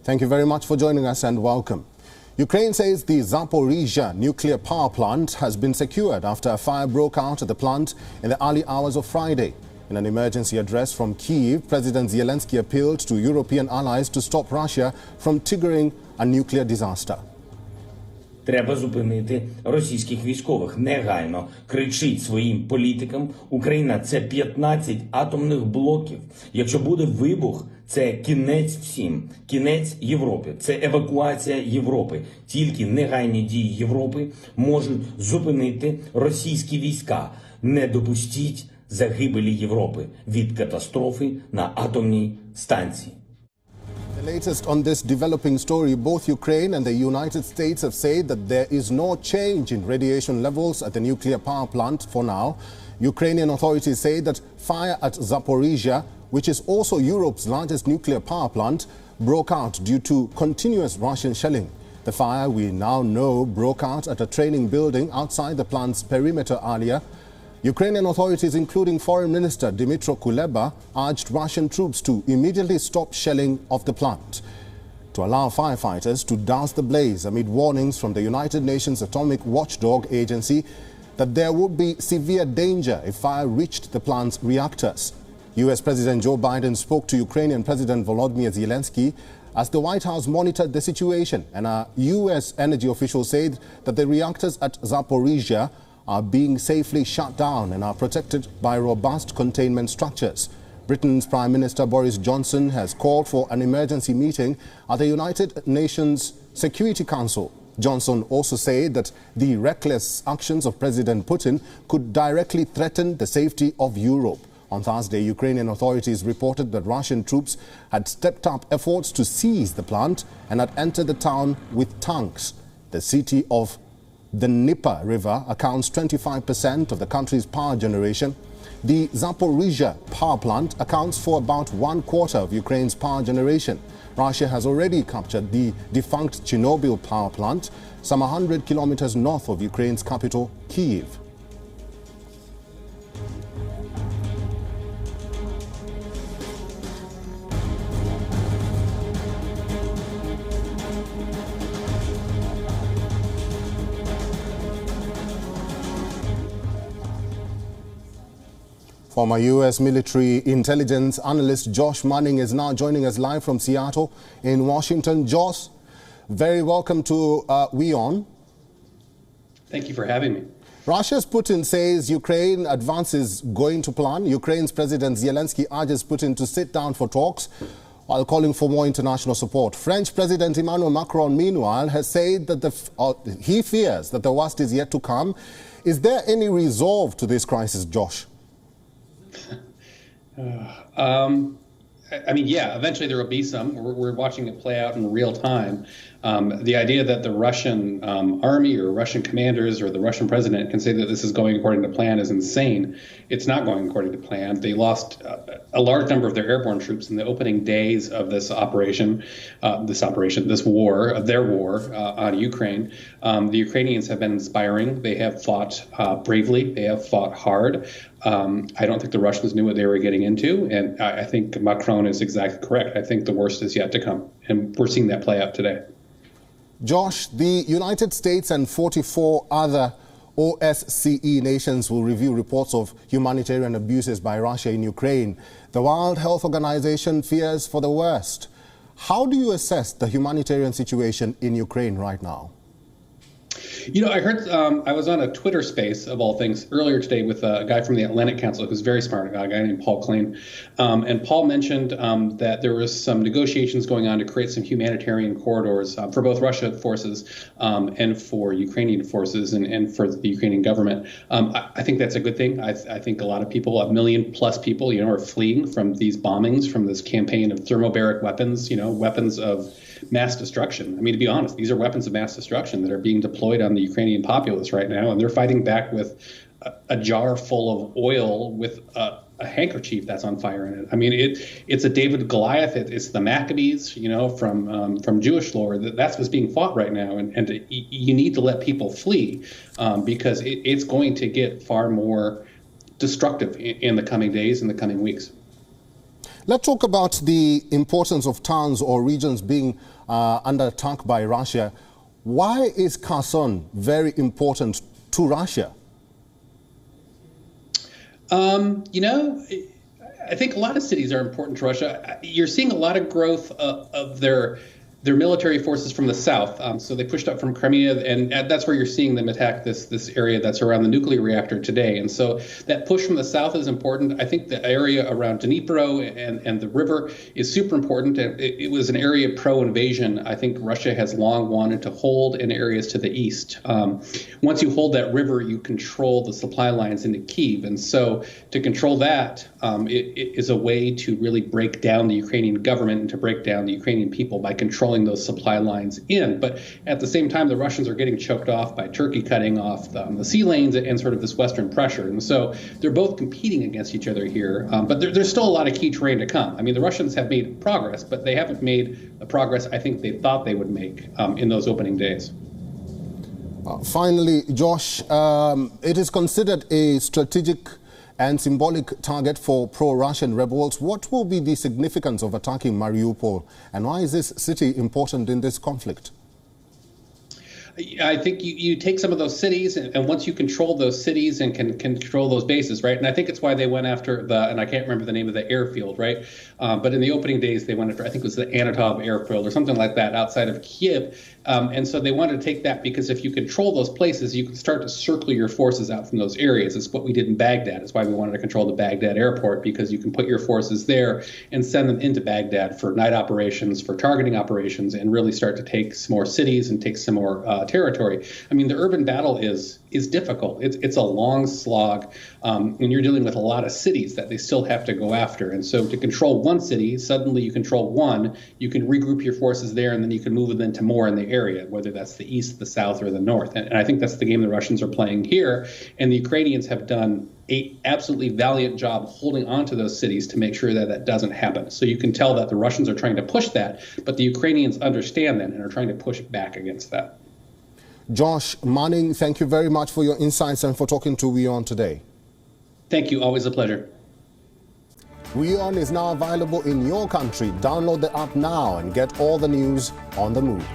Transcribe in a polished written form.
Thank you very much for joining us and welcome. Ukraine says the Zaporizhzhia nuclear power plant has been secured after a fire broke out at the plant in the early hours of Friday. In an emergency address from Kyiv, President Zelensky appealed to European allies to stop Russia from triggering a nuclear disaster. Треба зупинити російських військових. Негайно кричить своїм політикам. Україна – це 15 атомних блоків. Якщо буде вибух, це кінець всім. Кінець Європи. Це евакуація Європи. Тільки негайні дії Європи можуть зупинити російські війська. Не допустіть загибелі Європи від катастрофи на атомній станції. The latest on this developing story, both Ukraine and the United States have said that there is no change in radiation levels at the nuclear power plant for now. Ukrainian authorities say that fire at Zaporizhzhia, which is also Europe's largest nuclear power plant, broke out due to continuous Russian shelling. The fire, we now know, broke out at a training building outside the plant's perimeter earlier. Ukrainian authorities, including Foreign Minister Dmytro Kuleba, urged Russian troops to immediately stop shelling of the plant, to allow firefighters to douse the blaze amid warnings from the United Nations Atomic Watchdog Agency that there would be severe danger if fire reached the plant's reactors. US President Joe Biden spoke to Ukrainian President Volodymyr Zelensky as the White House monitored the situation, and a US energy official said that the reactors at Zaporizhzhia are being safely shut down and are protected by robust containment structures. Britain's Prime Minister Boris Johnson has called for an emergency meeting at the United Nations Security Council. Johnson also said that the reckless actions of President Putin could directly threaten the safety of Europe. On Thursday, Ukrainian authorities reported that Russian troops had stepped up efforts to seize the plant and had entered the town with tanks. The city of the Dnieper River accounts 25% of the country's power generation. The Zaporizhzhia power plant accounts for about 1/4 of Ukraine's power generation. Russia has already captured the defunct Chernobyl power plant, some 100 kilometers north of Ukraine's capital, Kyiv. Former U.S. military intelligence analyst Josh Manning is now joining us live from Seattle in Washington. Josh, very welcome to WION. Thank you for having me. Russia's Putin says Ukraine advance is going to plan. Ukraine's President Zelensky urges Putin to sit down for talks while calling for more international support. French President Emmanuel Macron, meanwhile, has said that he fears that the worst is yet to come. Is there any resolve to this crisis, Josh? I mean, yeah, eventually there will be some. We're watching it play out in real time. The idea that the Russian army or Russian commanders or the Russian president can say that this is going according to plan is insane. It's not going according to plan. They lost a large number of their airborne troops in the opening days of this war, their war on Ukraine. The Ukrainians have been inspiring. They have fought bravely. They have fought hard. I don't think the Russians knew what they were getting into, and I think Macron is exactly correct. I think the worst is yet to come, and we're seeing that play out today. Josh, the United States and 44 other OSCE nations will review reports of humanitarian abuses by Russia in Ukraine. The World Health Organization fears for the worst. How do you assess the humanitarian situation in Ukraine right now? You know, I heard, I was on a Twitter space, of all things, earlier today with a guy from the Atlantic Council who's very smart, a guy named Paul Klein. And Paul mentioned that there was some negotiations going on to create some humanitarian corridors for both Russia forces and for Ukrainian forces and for the Ukrainian government. I think that's a good thing. I think a lot of people, 1 million plus people, are fleeing from these bombings, from this campaign of thermobaric weapons, weapons of mass destruction. I mean, to be honest, these are weapons of mass destruction that are being deployed on the Ukrainian populace right now, and they're fighting back with a jar full of oil with a handkerchief that's on fire in it. I mean, it's a David Goliath. It's the Maccabees, from Jewish lore. That's what's being fought right now, and you need to let people flee because it's going to get far more destructive in the coming days and the coming weeks. Let's talk about the importance of towns or regions being under attack by Russia. Why is Kherson very important to Russia? You know, I think a lot of cities are important to Russia. You're seeing a lot of growth of their military forces from the south. So they pushed up from Crimea, and that's where you're seeing them attack this area that's around the nuclear reactor today. And so that push from the south is important. I think the area around Dnipro and the river is super important. It was an area pro-invasion. I think Russia has long wanted to hold in areas to the east. Once you hold that river, you control the supply lines into Kyiv. And so to control that, it is a way to really break down the Ukrainian government and to break down the Ukrainian people by controlling those supply lines in. But at the same time, the Russians are getting choked off by Turkey cutting off the sea lanes and sort of this Western pressure. And so they're both competing against each other here. But there's still a lot of key terrain to come. I mean, the Russians have made progress, but they haven't made the progress I think they thought they would make in those opening days. Finally, Josh, it is considered a strategic and symbolic target for pro-Russian rebels. What will be the significance of attacking Mariupol, and why is this city important in this conflict? I think you take some of those cities, and once you control those cities and can control those bases, right? And I think it's why they went after and I can't remember the name of the airfield, right? But in the opening days, they went after, I think it was the Anatov airfield or something like that outside of Kyiv. And so they wanted to take that because if you control those places, you can start to circle your forces out from those areas. It's what we did in Baghdad. It's why we wanted to control the Baghdad airport, because you can put your forces there and send them into Baghdad for night operations, for targeting operations, and really start to take some more cities and take some more territory. I mean, the urban battle is difficult. It's a long slog, and you're dealing with a lot of cities that they still have to go after. And so to control one city, suddenly you control one, you can regroup your forces there, and then you can move them into more in the area, whether that's the east, the south, or the north. And I think that's the game the Russians are playing here. And the Ukrainians have done an absolutely valiant job holding on to those cities to make sure that that doesn't happen. So you can tell that the Russians are trying to push that, but the Ukrainians understand that and are trying to push back against that. Josh Manning, thank you very much for your insights and for talking to WION today. Thank you. Always a pleasure. WION is now available in your country. Download the app now and get all the news on the move.